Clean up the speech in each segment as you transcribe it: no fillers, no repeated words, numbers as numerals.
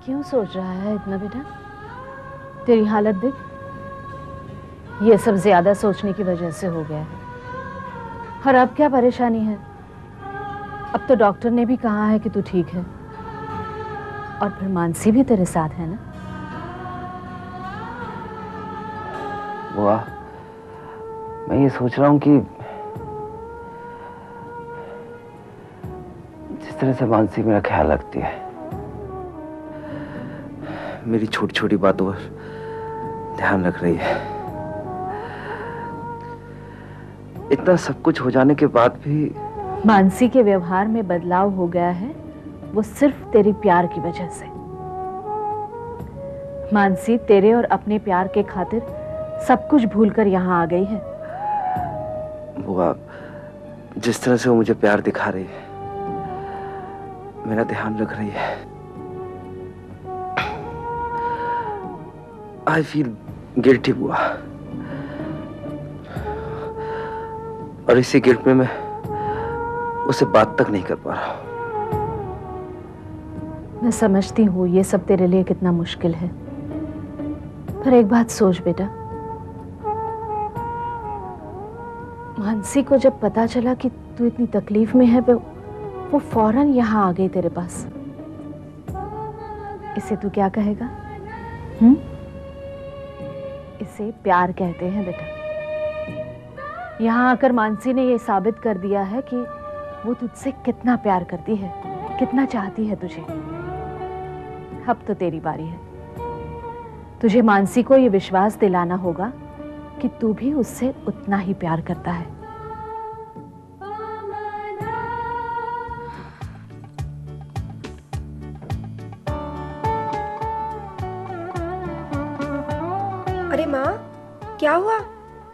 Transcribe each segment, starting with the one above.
क्यों सोच रहा है इतना बेटा? तेरी हालत देख, ये सब ज्यादा सोचने की वजह से हो गया है। और अब क्या परेशानी है? अब तो डॉक्टर ने भी कहा है कि तू ठीक है, और फिर मानसी भी तेरे साथ है ना? बुआ, मैं ये सोच रहा हूँ कि जिस तरह से मानसी मेरा ख्याल रखती है, मेरी छोटी छोटी बातों पर ध्यान रख रही है, इतना सब कुछ हो जाने के बाद भी मानसी के व्यवहार में बदलाव हो गया है, वो सिर्फ तेरी प्यार की वजह से। मानसी तेरे और अपने प्यार के खातिर सब कुछ भूलकर यहाँ आ गई है। बुआ, जिस तरह से वो मुझे प्यार दिखा रही है, मेरा ध्यान रख रही है, आई फील गिल्टी बुआ। और इसी गिल्ट में मैं उसे बात तक नहीं कर पा रहा हूं। मैं समझती हूँ ये सब तेरे लिए कितना मुश्किल है, पर एक बात सोच बेटा, मानसी को जब पता चला कि तू इतनी तकलीफ में है, वो फौरन यहाँ आ गई तेरे पास। इसे तू क्या कहेगा? इसे प्यार कहते हैं बेटा। यहाँ आकर मानसी ने ये साबित कर दिया है कि वो तुझसे कितना प्यार करती है, कितना चाहती है तुझे। अब तो तेरी बारी है। तुझे मानसी को ये विश्वास दिलाना होगा कि तू भी उससे उतना ही प्यार करता है। अरे माँ, क्या हुआ?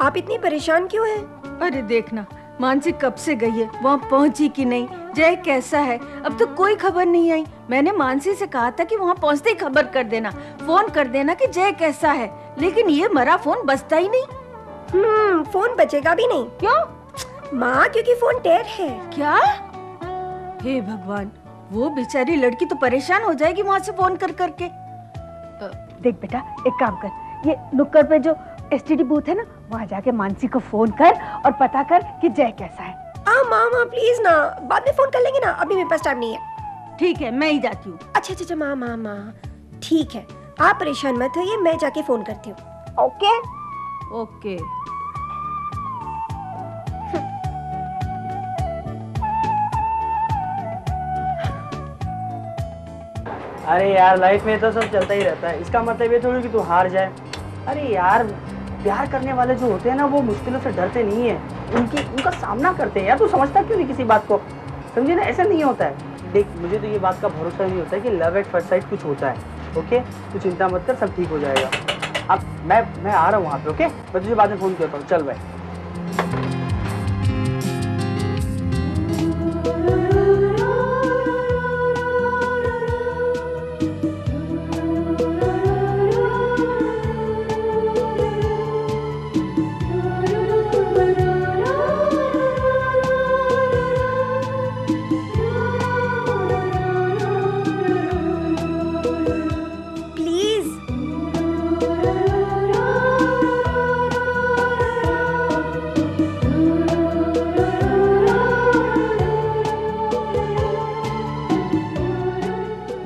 आप इतनी परेशान क्यों हैं? अरे देखना, मानसी कब से गई है, वहाँ पहुँची कि नहीं, जय कैसा है, अब तो कोई खबर नहीं आई। मैंने मानसी से कहा था कि वहाँ पहुँचते ही खबर कर देना, फोन कर देना कि जय कैसा है, लेकिन ये मरा फोन बजता ही नहीं। फोन बजेगा भी नहीं। क्यों माँ? क्योंकि फोन टेर है। क्या? हे भगवान, वो बेचारी लड़की तो परेशान हो जाएगी वहाँ से फोन कर करके। देख बेटा, एक काम कर, ये नुक्कड़ पे जो एसटीडी बूथ है ना, वहाँ जाके मानसी को फोन कर और पता कर कि जय कैसा है। माँ प्लीज ना, बाद में फोन कर लेंगे ना, अभी मेरे पास टाइम नहीं है। ठीक है, मैं ही जाती हूँ। अच्छा माँ, ठीक है, आप परेशान मत होइए, मैं जाके फोन करती हूँ। Okay okay. अरे यार, लाइफ में तो सब चलता ही रहता है, इसका मतलब ये थोड़ी कि तू हार जाए। अरे यार, प्यार करने वाले जो होते हैं ना, वो मुश्किलों से डरते नहीं है, उनका सामना करते हैं। यार तू समझता क्यों नहीं किसी बात को? समझे ना, ऐसा नहीं होता है। देख, मुझे तो ये बात का भरोसा नहीं होता है कि लव एट फर्स्ट साइट कुछ होता है। ओके, तू चिंता मत कर, सब ठीक हो जाएगा। अब मैं आ रहा हूँ वहाँ पे। ओके, मैं तुझे बाद में फोन करता हूँ। चल भाई।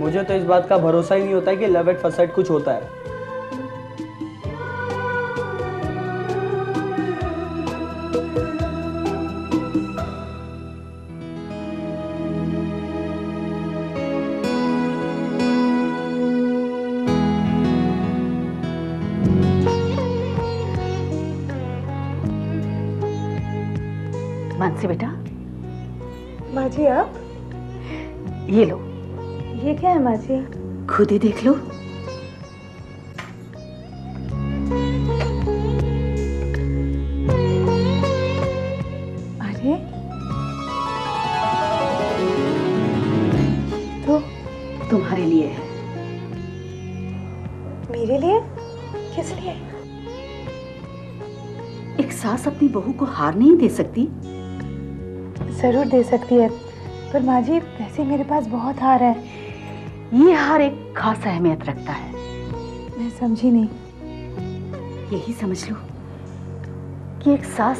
मुझे तो इस बात का भरोसा ही नहीं होता है कि लव एट फर्स्ट साइट कुछ होता है। मानसी बेटा। माँ जी, आप ये लो। ये क्या है माँ जी? खुद ही देख लो। अरे तो तुम्हारे लिए है। मेरे लिए? किस लिए? एक सास अपनी बहू को हार नहीं दे सकती। जरूर दे सकती है, पर माँ जी वैसे मेरे पास बहुत हार है। ये हार एक खास अहमियत रखता है। मैं समझी नहीं। यही समझ लो कि एक सास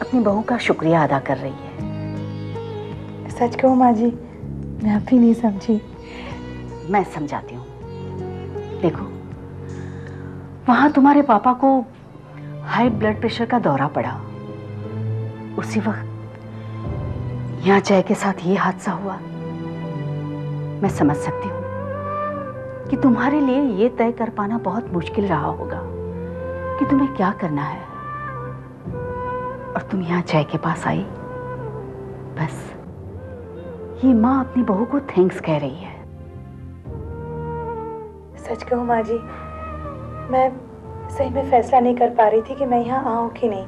अपनी बहू का शुक्रिया अदा कर रही है। सच कहूँ माँ जी, मैं अब भी नहीं समझी। मैं समझाती हूँ। देखो, वहां तुम्हारे पापा को हाई ब्लड प्रेशर का दौरा पड़ा। उसी वक्त यहाँ जय के साथ ये हादसा हुआ। मैं समझ सकती हूँ कि तुम्हारे लिए ये तय कर पाना बहुत मुश्किल रहा होगा कि तुम्हें क्या करना है, और तुम यहाँ जय के पास आई। बस ये माँ अपनी बहू को थैंक्स कह रही है। सच कहूँ माँ जी, मैं सही में फैसला नहीं कर पा रही थी कि मैं यहाँ आऊँ कि नहीं।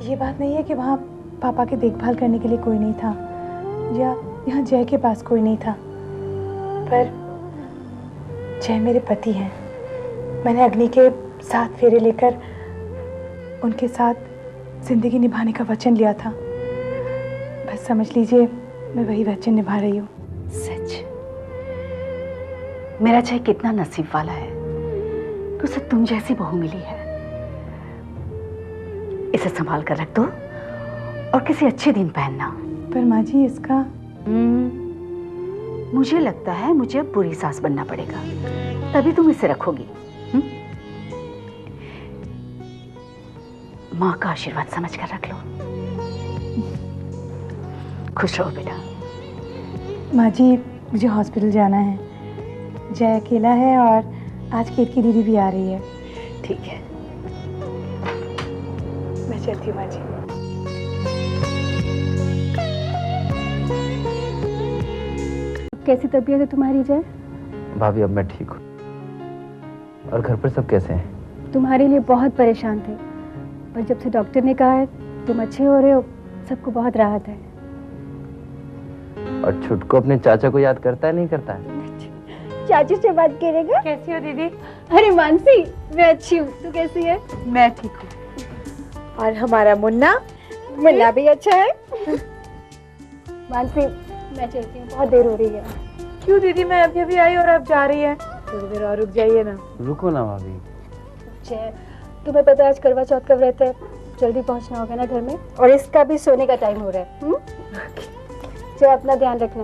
ये बात नहीं है कि वहाँ पापा की देखभाल करने के लिए कोई नहीं था, या यहाँ जय के पास कोई नहीं था, पर जय मेरे पति हैं। मैंने अग्नि के 7 फेरे लेकर उनके साथ जिंदगी निभाने का वचन लिया था। बस समझ लीजिए मैं वही वचन निभा रही हूँ। सच, मेरा जय कितना नसीब वाला है कि उसे तुम जैसी बहू मिली है। इसे संभाल कर रख दो और किसी अच्छे दिन पहनना। पर माँ जी इसका मुझे लगता है मुझे अब बुरी सास बनना पड़ेगा, तभी तुम इसे रखोगी। माँ का आशीर्वाद समझ कर रख लो। खुश रहो बेटा। माँ जी मुझे हॉस्पिटल जाना है। जय अकेला है और आज केत की दीदी भी आ रही है। ठीक है, मैं चलती हूँ माँ जी। कैसी तबीयत है तुम्हारी जय? भाभी अब मैं ठीक हूँ। और घर पर सब कैसे हैं? तुम्हारे लिए बहुत परेशान थे, पर जब से डॉक्टर ने कहा है तुम अच्छे हो रहे हो, सबको बहुत राहत है। और छुटको अपने चाचा को याद करता है नहीं करता है? चाचू से बात करेगा? कैसी हो दीदी? अरे मानसी, मैं अच्छी हूँ, तू कैसी है? मैं ठीक हूँ। और हमारा मुन्ना भी अच्छा है। मानसी मैं चलती हूँ, बहुत देर हो रही है। क्यों दीदी, मैं अभी अभी आई और आप जा रही है। थोड़ी देर और रुक जाइए ना। रुको ना भाभी। जय, तुम्हें पता है आज करवा चौथ का व्रत है, जल्दी पहुंचना होगा ना घर में, और इसका भी सोने का टाइम हो रहा है। जय अपना ध्यान रखना।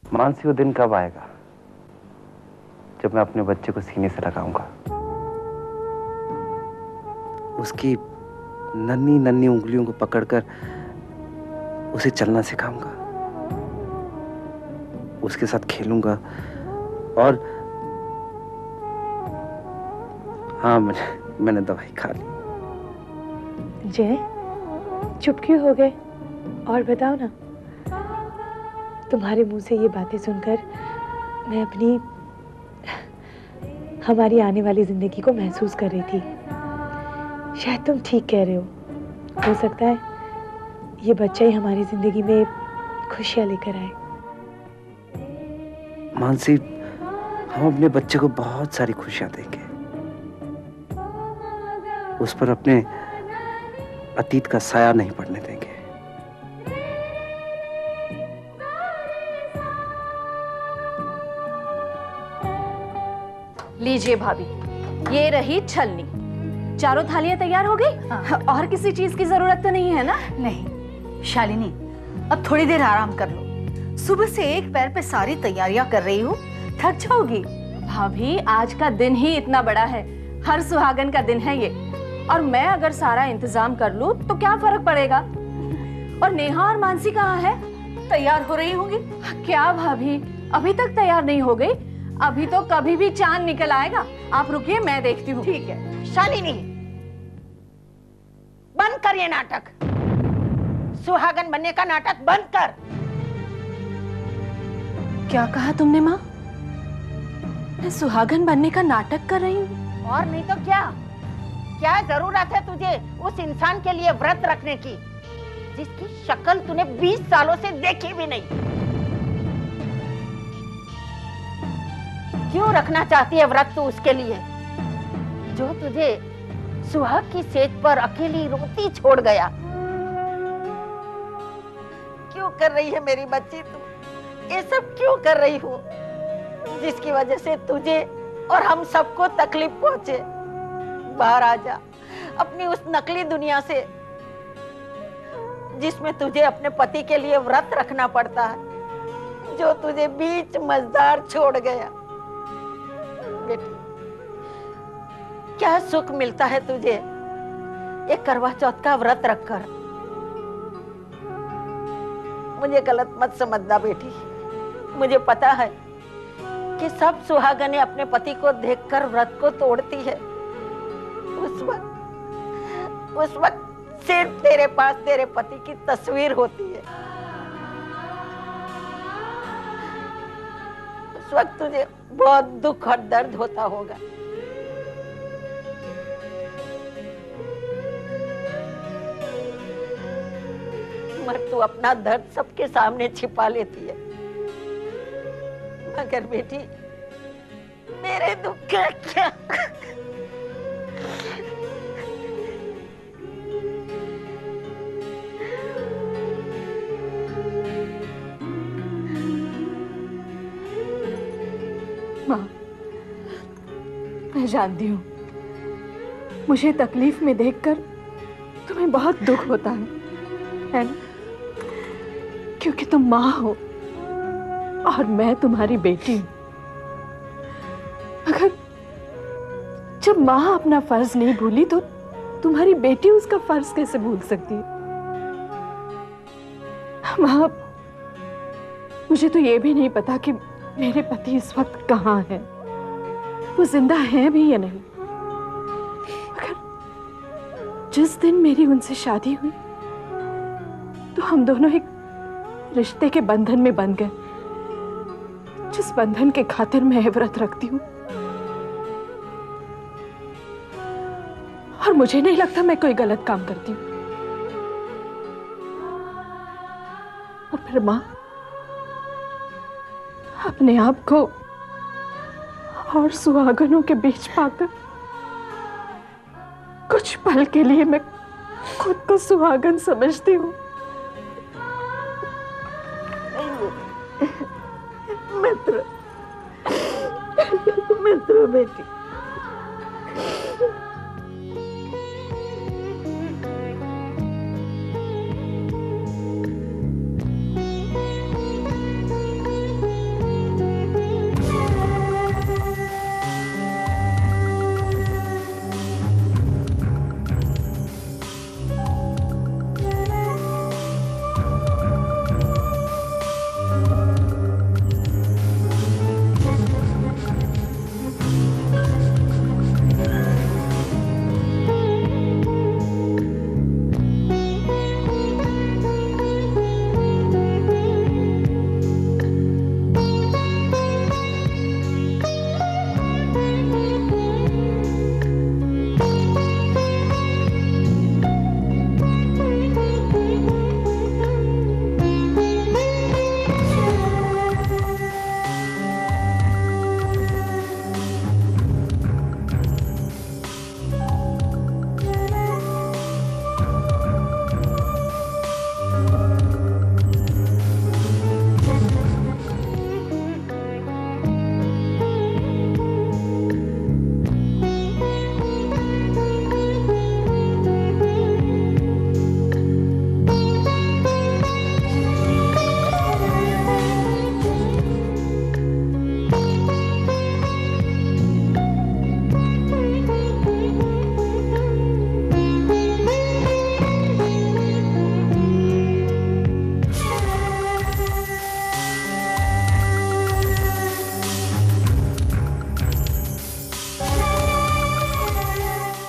मानसी वो दिन कब आएगा जब मैं अपने बच्चे को सीने से लगाऊंगा, उसकी नन्ही नन्ही उंगलियों को पकड़कर उसे चलना सिखाऊंगा, उसके साथ खेलूंगा। और हाँ, मैंने दवाई खा ली। जय चुप क्यों हो गए? और बताओ ना। तुम्हारे मुंह से ये बातें सुनकर मैं अपनी हमारी आने वाली जिंदगी को महसूस कर रही थी। शायद तुम ठीक कह रहे हो सकता है ये बच्चा ही हमारी जिंदगी में खुशियां लेकर आए। मानसी, हम अपने बच्चे को बहुत सारी खुशियां देंगे, उस पर अपने अतीत का साया नहीं पड़ने देंगे। लीजिए भाभी, ये रही छलनी। चारों थालियां तैयार हो गई? हाँ। और किसी चीज की जरूरत तो नहीं है ना? नहीं शालिनी, अब थोड़ी देर आराम कर लो। सुबह से एक पैर पे सारी तैयारियां कर रही हूँ, थक जाओगी। भाभी आज का दिन ही इतना बड़ा है, हर सुहागन का दिन है ये, और मैं अगर सारा इंतजाम कर लूं तो क्या फर्क पड़ेगा? और नेहा और मानसी कहाँ है? तैयार हो रही होंगी। क्या भाभी, अभी तक तैयार नहीं हो गई? अभी तो कभी भी चांद निकल आएगा। आप रुकिए, मैं देखती हूँ। ठीक है। शालिनी, बंद कर ये नाटक। सुहागन बनने का नाटक बंद कर। क्या कहा तुमने माँ? मैं सुहागन बनने का नाटक कर रही हूँ? और नहीं तो क्या? क्या जरूरत है तुझे उस इंसान के लिए व्रत रखने की जिसकी शक्ल तूने 20 सालों से देखी भी नहीं? क्यों रखना चाहती है व्रत तू उसके लिए, जो तुझे सुहाग की सेज पर अकेली रोती छोड़ गया? क्यों कर रही है मेरी बच्ची तू ये सब, क्यों कर रही हो, जिसकी वजह से तुझे और हम सबको तकलीफ पहुंचे? बाहर आ जा अपनी उस नकली दुनिया से, जिसमें तुझे अपने पति के लिए व्रत रखना पड़ता है, जो तुझे बीच मझधार छोड़ गया। बेटी, क्या सुख मिलता है तुझे एक करवा चौथ का व्रत रखकर? मुझे गलत मत समझना बेटी, मुझे पता है कि सब सुहागनें अपने पति को देखकर व्रत को तोड़ती है। उस वक्त सिर्फ तेरे पास तेरे पति की तस्वीर होती है। उस वक्त तुझे बहुत दुख और दर्द होता होगा। मगर तू अपना दर्द सबके सामने छिपा लेती है। मगर बेटी, मेरे दुख का क्या? माँ, मैं जानती हूँ मुझे तकलीफ में देखकर तुम्हें बहुत दुख होता है ना? क्योंकि तुम माँ हो और मैं तुम्हारी बेटी हूँ। मगर जब माँ अपना फर्ज नहीं भूली तो तुम्हारी बेटी उसका फर्ज कैसे भूल सकती है? माँ, मुझे तो ये भी नहीं पता कि मेरे पति इस वक्त कहाँ है, वो जिंदा है भी या नहीं। मगर जिस दिन मेरी उनसे शादी हुई तो हम दोनों एक रिश्ते के बंधन में बंध गए, जिस बंधन के खातिर मैं व्रत रखती हूँ। और मुझे नहीं लगता मैं कोई गलत काम करती हूँ। और फिर माँ, अपने आप को और सुहागनों के बीच पाकर कुछ पल के लिए मैं खुद को सुहागन समझती हूँ। मित्र बेटी,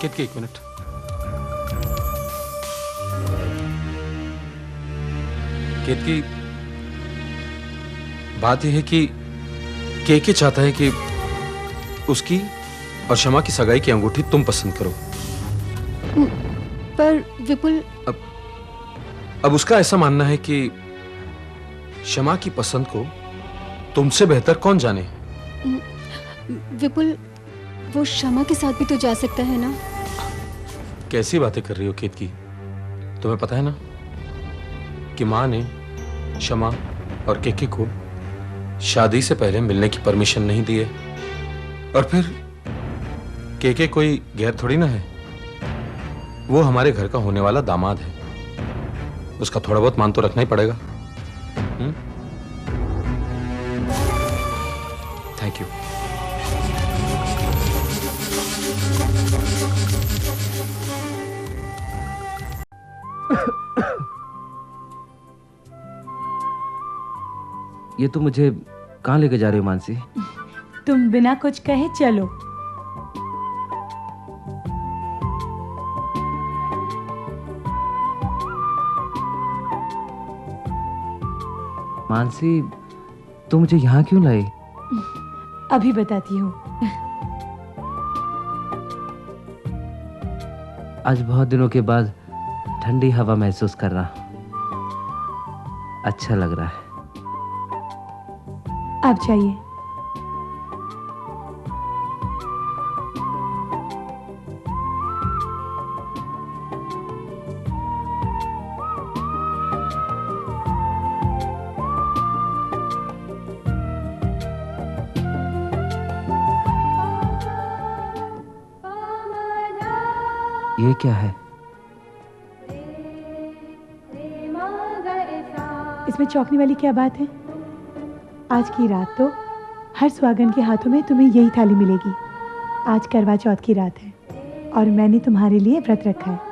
केतकी, एक मिनट। केतकी, बात यह है कि केके चाहता है कि उसकी और शमा की सगाई की अंगूठी तुम पसंद करो। पर विपुल, अब उसका ऐसा मानना है कि शमा की पसंद को तुमसे बेहतर कौन जाने। विपुल, वो शमा के साथ भी तो जा सकता है ना? कैसी बातें कर रही हो केतकी? तुम्हें पता है ना कि माँ ने शमा और केके को शादी से पहले मिलने की परमिशन नहीं दी है। और फिर केके कोई गैर थोड़ी ना है, वो हमारे घर का होने वाला दामाद है, उसका थोड़ा बहुत मान तो रखना ही पड़ेगा। Thank you. ये तो मुझे कहाँ लेके जा रहे हो मानसी? तुम बिना कुछ कहे चलो। मानसी, तुम मुझे यहाँ क्यों लाई? अभी बताती हूँ। आज बहुत दिनों के बाद ठंडी हवा महसूस कर रहा, अच्छा लग रहा है। आप जाइए। ये क्या है? इसमें चौंकने वाली क्या बात है? आज की रात तो हर सुहागन के हाथों में तुम्हें यही थाली मिलेगी। आज करवा चौथ की रात है और मैंने तुम्हारे लिए व्रत रखा है।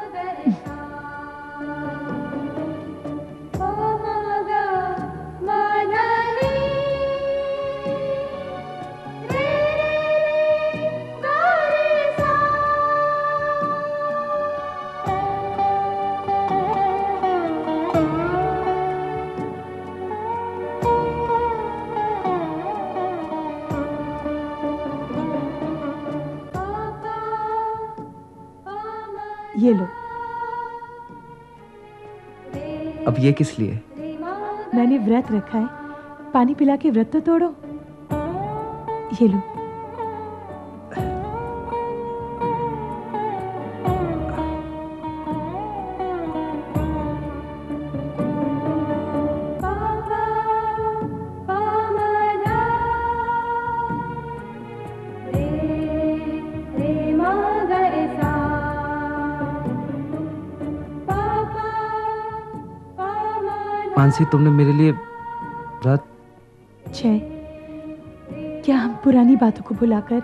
ये लो। अब ये किस लिए? मैंने व्रत रखा है, पानी पिला के व्रत तो तोड़ो। ये लो। मानसी, तुमने मेरे लिए व्रत? जय, क्या हम पुरानी बातों को भुलाकर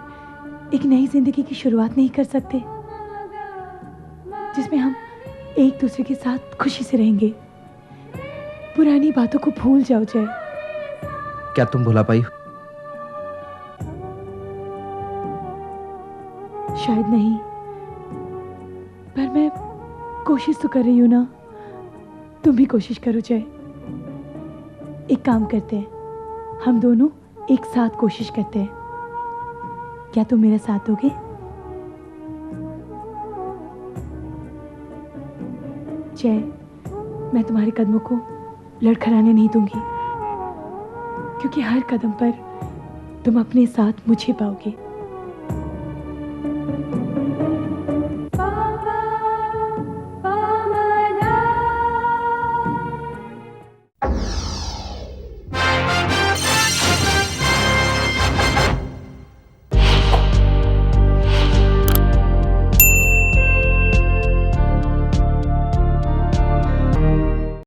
एक नई जिंदगी की शुरुआत नहीं कर सकते, जिसमें हम एक दूसरे के साथ खुशी से रहेंगे? पुरानी बातों को भूल जाओ जय। क्या तुम भुला पाई? शायद नहीं, पर मैं कोशिश तो कर रही हूं ना। तुम भी कोशिश करो जय। एक काम करते हैं, हम दोनों एक साथ कोशिश करते हैं। क्या तुम मेरा साथ दोगे? जय, मैं तुम्हारे कदमों को लड़खड़ाने नहीं दूंगी, क्योंकि हर कदम पर तुम अपने साथ मुझे पाओगे।